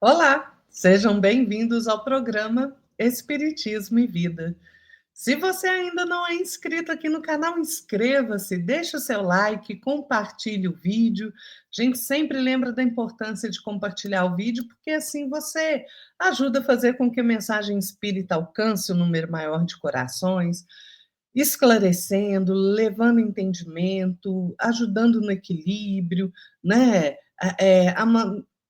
Olá, sejam bem-vindos ao programa Espiritismo e Vida. Se você ainda não é inscrito aqui no canal, inscreva-se, deixe o seu like, compartilhe o vídeo. A gente sempre lembra da importância de compartilhar o vídeo, porque assim você ajuda a fazer com que a mensagem espírita alcance um número maior de corações, esclarecendo, levando entendimento, ajudando no equilíbrio, né?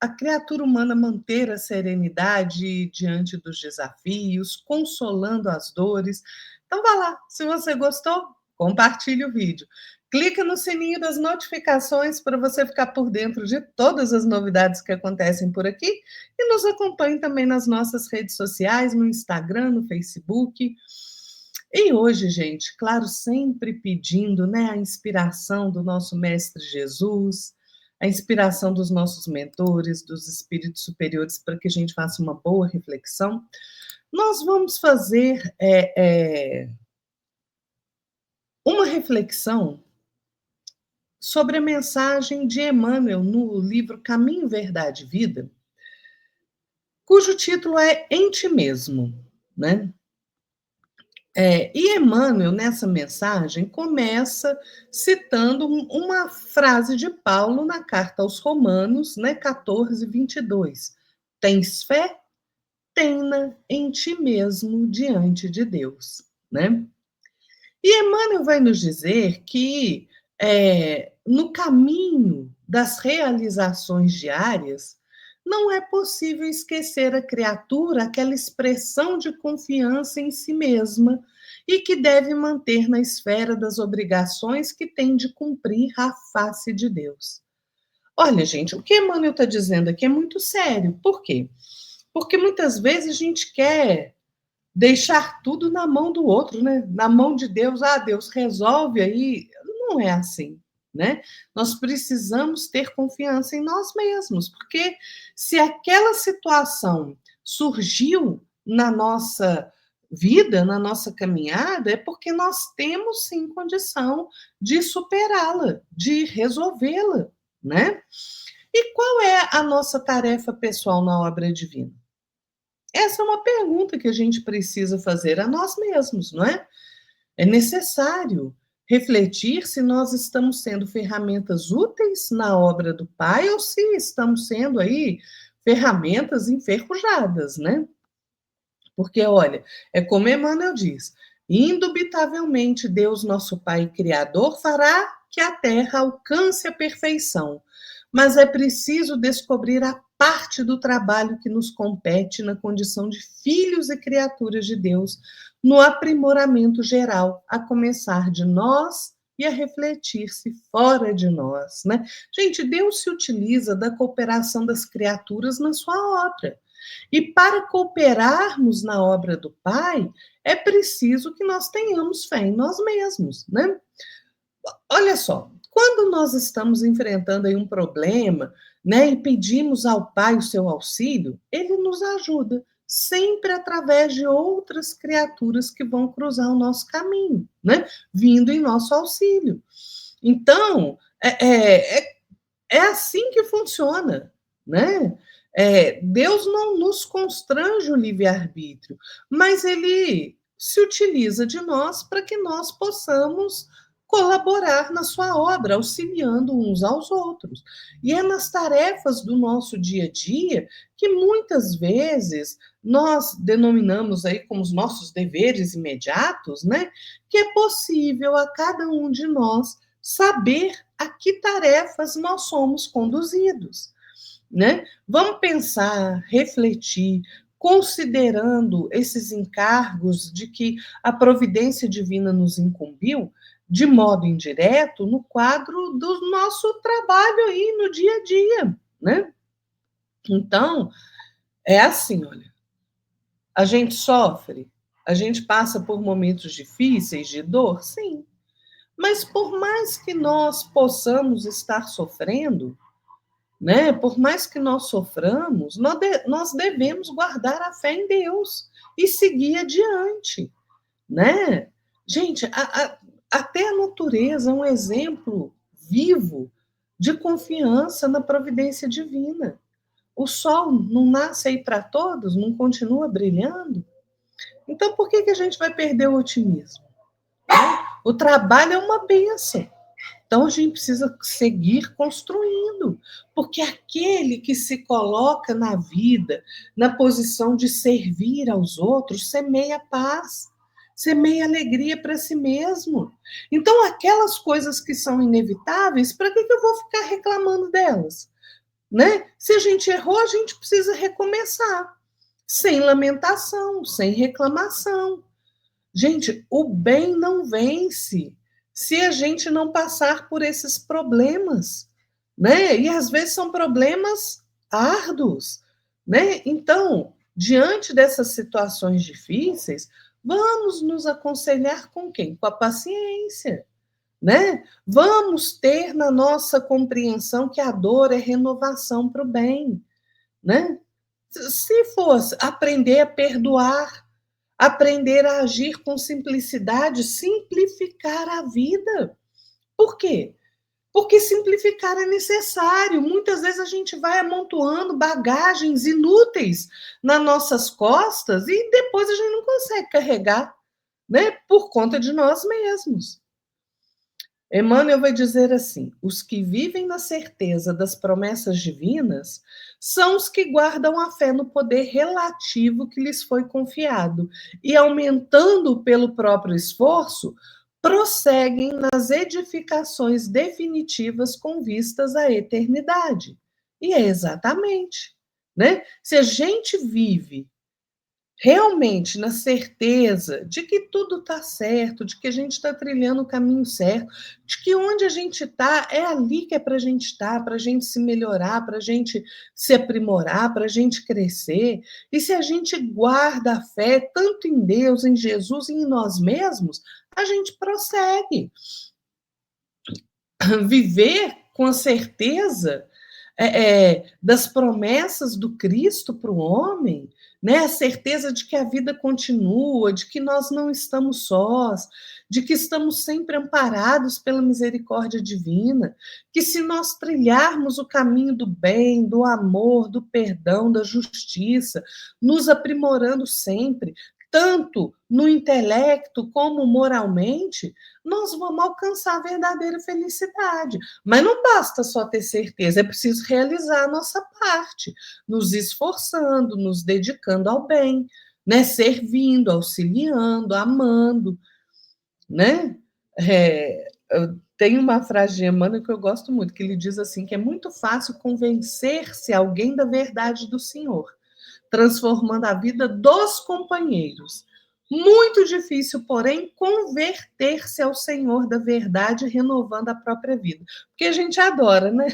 A criatura humana manter a serenidade diante dos desafios, consolando as dores. Então, vá lá, se você gostou, compartilhe o vídeo. Clica no sininho das notificações para você ficar por dentro de todas as novidades que acontecem por aqui e nos acompanhe também nas nossas redes sociais, no Instagram, no Facebook. E hoje, gente, claro, sempre pedindo, né, a inspiração do nosso Mestre Jesus, a inspiração dos nossos mentores, dos espíritos superiores, para que a gente faça uma boa reflexão. Nós vamos fazer uma reflexão sobre a mensagem de Emmanuel no livro Caminho, Verdade e Vida, cujo título é Em Ti Mesmo, né? E Emmanuel, nessa mensagem, começa citando uma frase de Paulo na carta aos Romanos, né, 14, 22. Tens fé? Tenha em ti mesmo diante de Deus, né? E Emmanuel vai nos dizer que no caminho das realizações diárias, não é possível esquecer a criatura aquela expressão de confiança em si mesma e que deve manter na esfera das obrigações que tem de cumprir à face de Deus. Olha, gente, o que Emmanuel está dizendo aqui é muito sério. Por quê? Porque muitas vezes a gente quer deixar tudo na mão do outro, né? Na mão de Deus. Ah, Deus resolve aí. Não é assim, né? Nós precisamos ter confiança em nós mesmos, porque se aquela situação surgiu na nossa vida, na nossa caminhada, é porque nós temos sim condição de superá-la, de resolvê-la, né? E qual é a nossa tarefa pessoal na obra divina? Essa é uma pergunta que a gente precisa fazer a nós mesmos, não é? É necessário refletir se nós estamos sendo ferramentas úteis na obra do Pai ou se estamos sendo aí ferramentas enferrujadas, né? Porque, olha, é como Emmanuel diz, indubitavelmente Deus, nosso Pai Criador, fará que a terra alcance a perfeição, mas é preciso descobrir a parte do trabalho que nos compete na condição de filhos e criaturas de Deus, no aprimoramento geral, a começar de nós e a refletir-se fora de nós, né? Gente, Deus se utiliza da cooperação das criaturas na sua obra. E para cooperarmos na obra do Pai, é preciso que nós tenhamos fé em nós mesmos, né? Olha só, quando nós estamos enfrentando aí um problema, né, e pedimos ao Pai o seu auxílio, ele nos ajuda, sempre através de outras criaturas que vão cruzar o nosso caminho, né, vindo em nosso auxílio. Então, é assim que funciona, né? Deus não nos constrange o livre-arbítrio, mas ele se utiliza de nós para que nós possamos colaborar na sua obra, auxiliando uns aos outros. E é nas tarefas do nosso dia a dia que muitas vezes nós denominamos aí como os nossos deveres imediatos, né? Que é possível a cada um de nós saber a que tarefas nós somos conduzidos, né? Vamos pensar, refletir, considerando esses encargos de que a providência divina nos incumbiu, de modo indireto, no quadro do nosso trabalho aí no dia a dia, né? Então, é assim, olha, a gente sofre, a gente passa por momentos difíceis de dor, sim, mas por mais que nós possamos estar sofrendo, né? Por mais que nós soframos, nós devemos guardar a fé em Deus e seguir adiante, né? Gente, até a natureza é um exemplo vivo de confiança na providência divina. O sol não nasce aí para todos, não continua brilhando? Então, por que a gente vai perder o otimismo? O trabalho é uma bênção. Então, a gente precisa seguir construindo, porque aquele que se coloca na vida, na posição de servir aos outros, semeia paz, semeia alegria para si mesmo. Então, aquelas coisas que são inevitáveis, para que eu vou ficar reclamando delas? Né? Se a gente errou, a gente precisa recomeçar, sem lamentação, sem reclamação. Gente, o bem não vence se a gente não passar por esses problemas, né? E às vezes são problemas árduos, né? Então, diante dessas situações difíceis, vamos nos aconselhar com quem? Com a paciência, né? Vamos ter na nossa compreensão que a dor é renovação para o bem, né? Se fosse aprender a perdoar, aprender a agir com simplicidade, simplificar a vida. Por quê? Porque simplificar é necessário. Muitas vezes a gente vai amontoando bagagens inúteis nas nossas costas e depois a gente não consegue carregar, né? Por conta de nós mesmos. Emmanuel vai dizer assim: os que vivem na certeza das promessas divinas são os que guardam a fé no poder relativo que lhes foi confiado e, aumentando pelo próprio esforço, prosseguem nas edificações definitivas com vistas à eternidade. E é exatamente, né? Se a gente vive realmente na certeza de que tudo está certo, de que a gente está trilhando o caminho certo, de que onde a gente está é ali que é para a gente estar, para a gente se melhorar, para a gente se aprimorar, para a gente crescer. E se a gente guarda a fé tanto em Deus, em Jesus e em nós mesmos, a gente prossegue. Viver com a certeza das promessas do Cristo para o homem, né? A certeza de que a vida continua, de que nós não estamos sós, de que estamos sempre amparados pela misericórdia divina, que se nós trilharmos o caminho do bem, do amor, do perdão, da justiça, nos aprimorando sempre, tanto no intelecto como moralmente, nós vamos alcançar a verdadeira felicidade. Mas não basta só ter certeza, é preciso realizar a nossa parte, nos esforçando, nos dedicando ao bem, né? Servindo, auxiliando, amando, né? Tem uma frase de Emmanuel que eu gosto muito, que ele diz assim, que é muito fácil convencer-se alguém da verdade do Senhor, transformando a vida dos companheiros. Muito difícil, porém, converter-se ao Senhor da verdade, renovando a própria vida. Porque a gente adora, né?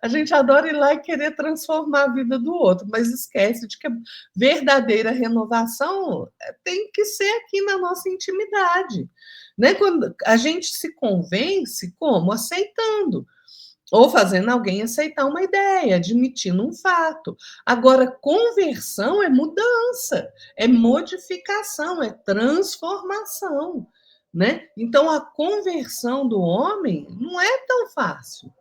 A gente adora ir lá e querer transformar a vida do outro, mas esquece de que a verdadeira renovação tem que ser aqui na nossa intimidade. Né? Quando a gente se convence, como? Aceitando. Ou fazendo alguém aceitar uma ideia, admitindo um fato. Agora, conversão é mudança, é modificação, é transformação, né? Então, a conversão do homem não é tão fácil,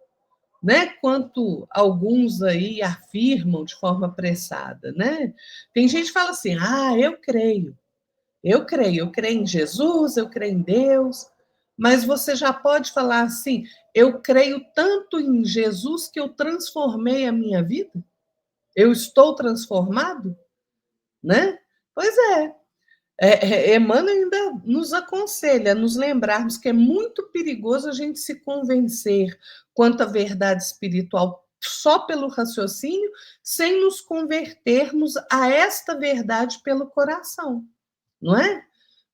né? Quanto alguns aí afirmam de forma apressada, né? Tem gente que fala assim: ah, eu creio em Jesus, eu creio em Deus, mas você já pode falar assim: eu creio tanto em Jesus que eu transformei a minha vida? Eu estou transformado? Né? Pois é. Emmanuel ainda nos aconselha a nos lembrarmos que é muito perigoso a gente se convencer quanto à verdade espiritual só pelo raciocínio, sem nos convertermos a esta verdade pelo coração, não é?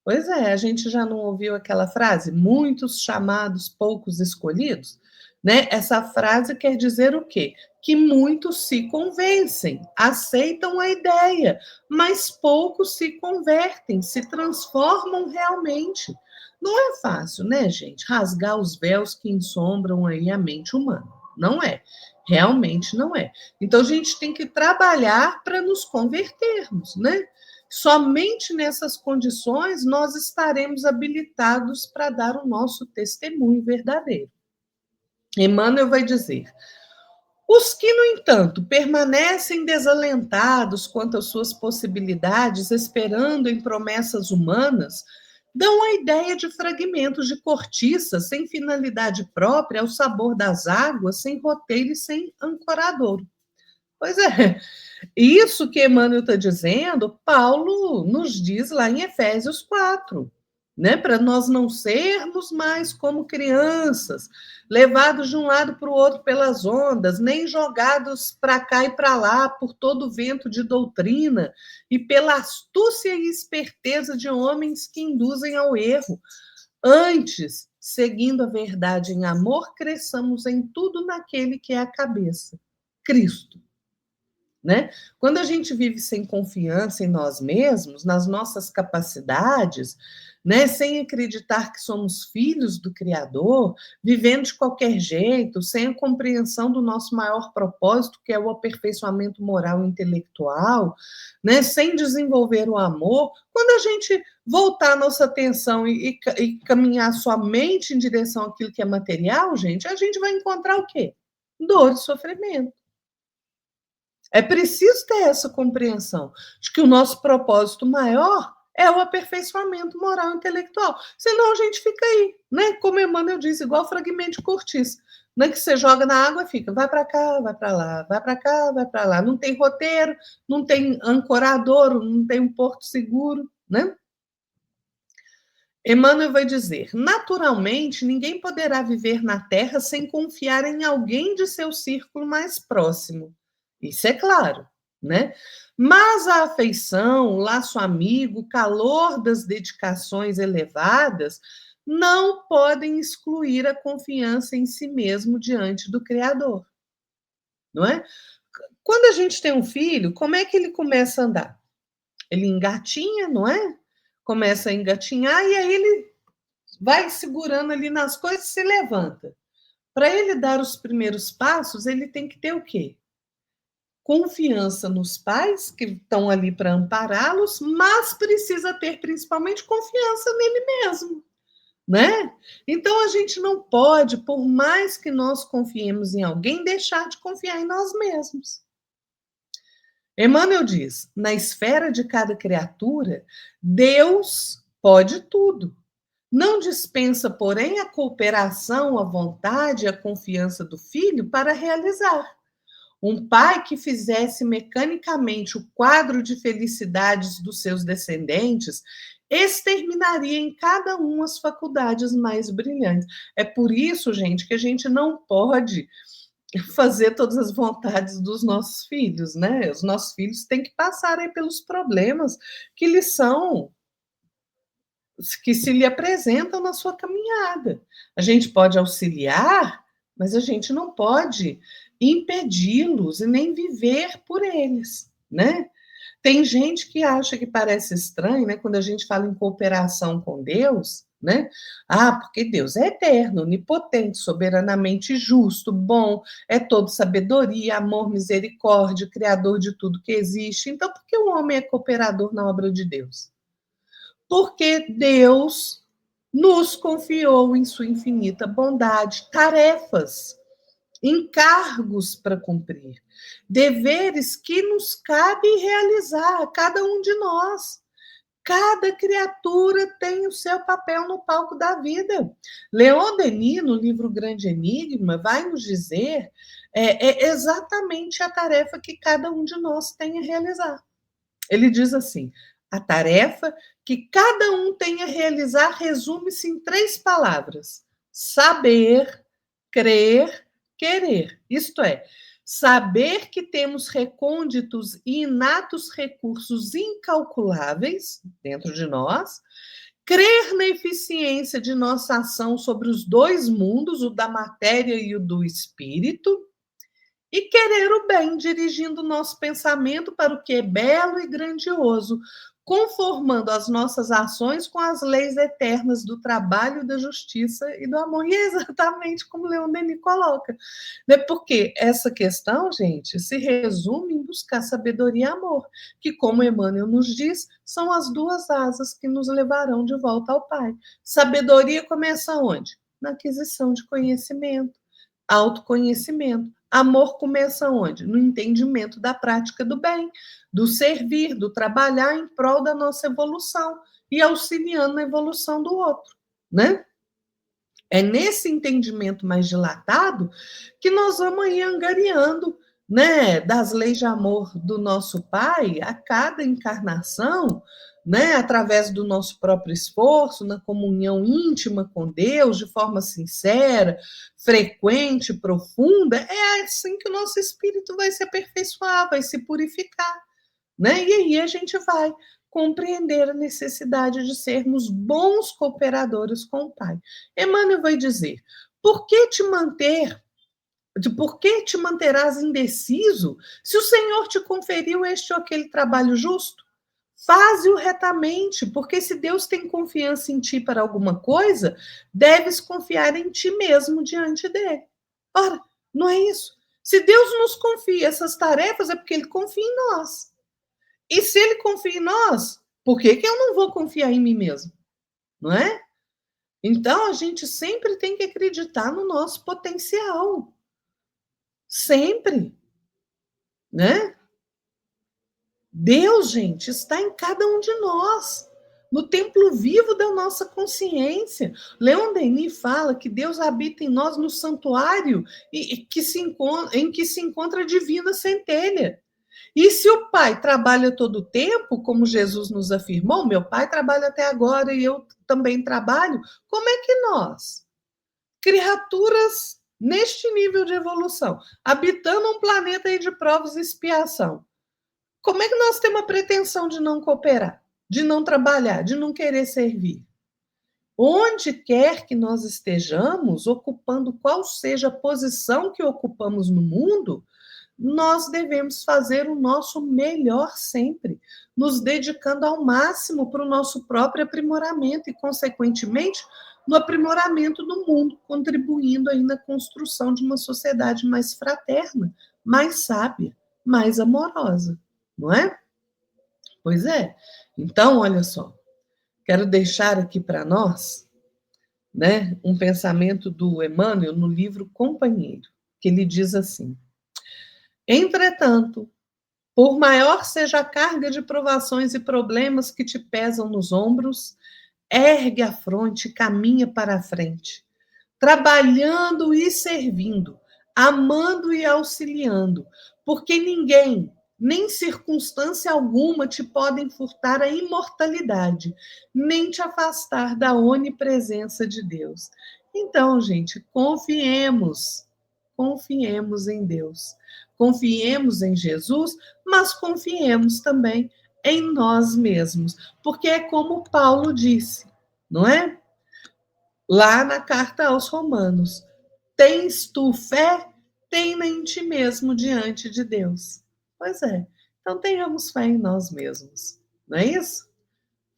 Pois é, a gente já não ouviu aquela frase, muitos chamados, poucos escolhidos? Né? Essa frase quer dizer o quê? Que muitos se convencem, aceitam a ideia, mas poucos se convertem, se transformam realmente. Não é fácil, né, gente? Rasgar os véus que ensombram aí a mente humana. Não é. Realmente não é. Então a gente tem que trabalhar para nos convertermos, né? Somente nessas condições nós estaremos habilitados para dar o nosso testemunho verdadeiro. Emmanuel vai dizer: Os que, no entanto, permanecem desalentados quanto às suas possibilidades, esperando em promessas humanas, dão a ideia de fragmentos de cortiça sem finalidade própria, ao sabor das águas, sem roteiro e sem ancoradouro. Pois é, isso que Emmanuel está dizendo, Paulo nos diz lá em Efésios 4, né? Para nós não sermos mais como crianças, levados de um lado para o outro pelas ondas, nem jogados para cá e para lá por todo o vento de doutrina e pela astúcia e esperteza de homens que induzem ao erro. Antes, seguindo a verdade em amor, cresçamos em tudo naquele que é a cabeça, Cristo. Né? Quando a gente vive sem confiança em nós mesmos, nas nossas capacidades, né? Sem acreditar que somos filhos do Criador, vivendo de qualquer jeito, sem a compreensão do nosso maior propósito, que é o aperfeiçoamento moral e intelectual, né? Sem desenvolver o amor, quando a gente voltar a nossa atenção e caminhar somente em direção àquilo que é material, gente, a gente vai encontrar o quê? Dor e sofrimento. É preciso ter essa compreensão de que o nosso propósito maior é o aperfeiçoamento moral e intelectual. Senão a gente fica aí, né? Como Emmanuel diz, igual fragmento de cortiça, né? Que você joga na água e fica, vai para cá, vai para lá, vai para cá, vai para lá. Não tem roteiro, não tem ancoradouro, não tem um porto seguro, né? Emmanuel vai dizer: naturalmente, ninguém poderá viver na Terra sem confiar em alguém de seu círculo mais próximo. Isso é claro, né? Mas a afeição, o laço amigo, o calor das dedicações elevadas não podem excluir a confiança em si mesmo diante do Criador, não é? Quando a gente tem um filho, como é que ele começa a andar? Ele engatinha, não é? Começa a engatinhar e aí ele vai segurando ali nas coisas e se levanta. Para ele dar os primeiros passos, ele tem que ter o quê? Confiança nos pais que estão ali para ampará-los, mas precisa ter principalmente confiança nele mesmo, né? Então a gente não pode, por mais que nós confiemos em alguém, deixar de confiar em nós mesmos. Emmanuel diz: na esfera de cada criatura, Deus pode tudo. Não dispensa, porém, a cooperação, a vontade e a confiança do filho para realizar. Um pai que fizesse mecanicamente o quadro de felicidades dos seus descendentes exterminaria em cada um as faculdades mais brilhantes. É por isso, gente, que a gente não pode fazer todas as vontades dos nossos filhos, né? Os nossos filhos têm que passar aí pelos problemas que lhes são que se lhe apresentam na sua caminhada. A gente pode auxiliar, mas a gente não pode impedi-los e nem viver por eles, né? Tem gente que acha que parece estranho, né, quando a gente fala em cooperação com Deus, né? Ah, porque Deus é eterno, onipotente, soberanamente justo, bom, é todo sabedoria, amor, misericórdia, criador de tudo que existe. Então, por que o homem é cooperador na obra de Deus? Porque Deus nos confiou em sua infinita bondade tarefas, encargos para cumprir, deveres que nos cabe realizar a cada um de nós. Cada criatura tem o seu papel no palco da vida. Leon Denis, no livro Grande Enigma, vai nos dizer exatamente a tarefa que cada um de nós tem a realizar. Ele diz assim: a tarefa que cada um tem a realizar resume-se em 3 palavras: saber, crer, querer. Isto é, saber que temos recônditos e inatos recursos incalculáveis dentro de nós, crer na eficiência de nossa ação sobre os 2 mundos, o da matéria e o do espírito, e querer o bem, dirigindo o nosso pensamento para o que é belo e grandioso, conformando as nossas ações com as leis eternas do trabalho, da justiça e do amor. E é exatamente como Leon Denis coloca. Né? Porque essa questão, gente, se resume em buscar sabedoria e amor, que, como Emmanuel nos diz, são as 2 asas que nos levarão de volta ao Pai. Sabedoria começa onde? Na aquisição de conhecimento, autoconhecimento. Amor começa onde? No entendimento da prática do bem, do servir, do trabalhar em prol da nossa evolução e auxiliando na evolução do outro, né? É nesse entendimento mais dilatado que nós vamos aí angariando, né, das leis de amor do nosso Pai a cada encarnação, né, através do nosso próprio esforço, na comunhão íntima com Deus, de forma sincera, frequente, profunda. É assim que o nosso espírito vai se aperfeiçoar, vai se purificar, né? E aí a gente vai compreender a necessidade de sermos bons cooperadores com o Pai. Emmanuel vai dizer: por que te manterás indeciso se o Senhor te conferiu este ou aquele trabalho justo? Faze-o retamente, porque se Deus tem confiança em ti para alguma coisa, deves confiar em ti mesmo diante dele. Ora, não é isso? Se Deus nos confia essas tarefas, é porque ele confia em nós. E se ele confia em nós, por que eu não vou confiar em mim mesmo? Não é? Então, a gente sempre tem que acreditar no nosso potencial. Sempre. Né? Deus, gente, está em cada um de nós. No templo vivo da nossa consciência. Leon Denis fala que Deus habita em nós no santuário em que se encontra a divina centelha. E se o Pai trabalha todo o tempo, como Jesus nos afirmou, meu Pai trabalha até agora e eu também trabalho, como é que nós, criaturas neste nível de evolução, habitando um planeta aí de provas e expiação, como é que nós temos a pretensão de não cooperar, de não trabalhar, de não querer servir? Onde quer que nós estejamos, ocupando qual seja a posição que ocupamos no mundo, nós devemos fazer o nosso melhor sempre, nos dedicando ao máximo para o nosso próprio aprimoramento e, consequentemente, no aprimoramento do mundo, contribuindo aí na construção de uma sociedade mais fraterna, mais sábia, mais amorosa, não é? Pois é. Então, olha só, quero deixar aqui para nós, né, um pensamento do Emmanuel no livro Companheiro, que ele diz assim: entretanto, por maior seja a carga de provações e problemas que te pesam nos ombros, ergue a fronte e caminha para a frente, trabalhando e servindo, amando e auxiliando, porque ninguém, nem circunstância alguma te podem furtar a imortalidade, nem te afastar da onipresença de Deus. Então, gente, confiemos em Deus, confiemos em Jesus, mas confiemos também em nós mesmos, porque é como Paulo disse, não é? Lá na carta aos Romanos: tens tu fé? Tenha em ti mesmo diante de Deus. Pois é, então tenhamos fé em nós mesmos, não é isso?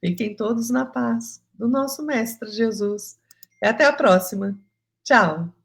Fiquem todos na paz do nosso Mestre Jesus. E até a próxima. Tchau.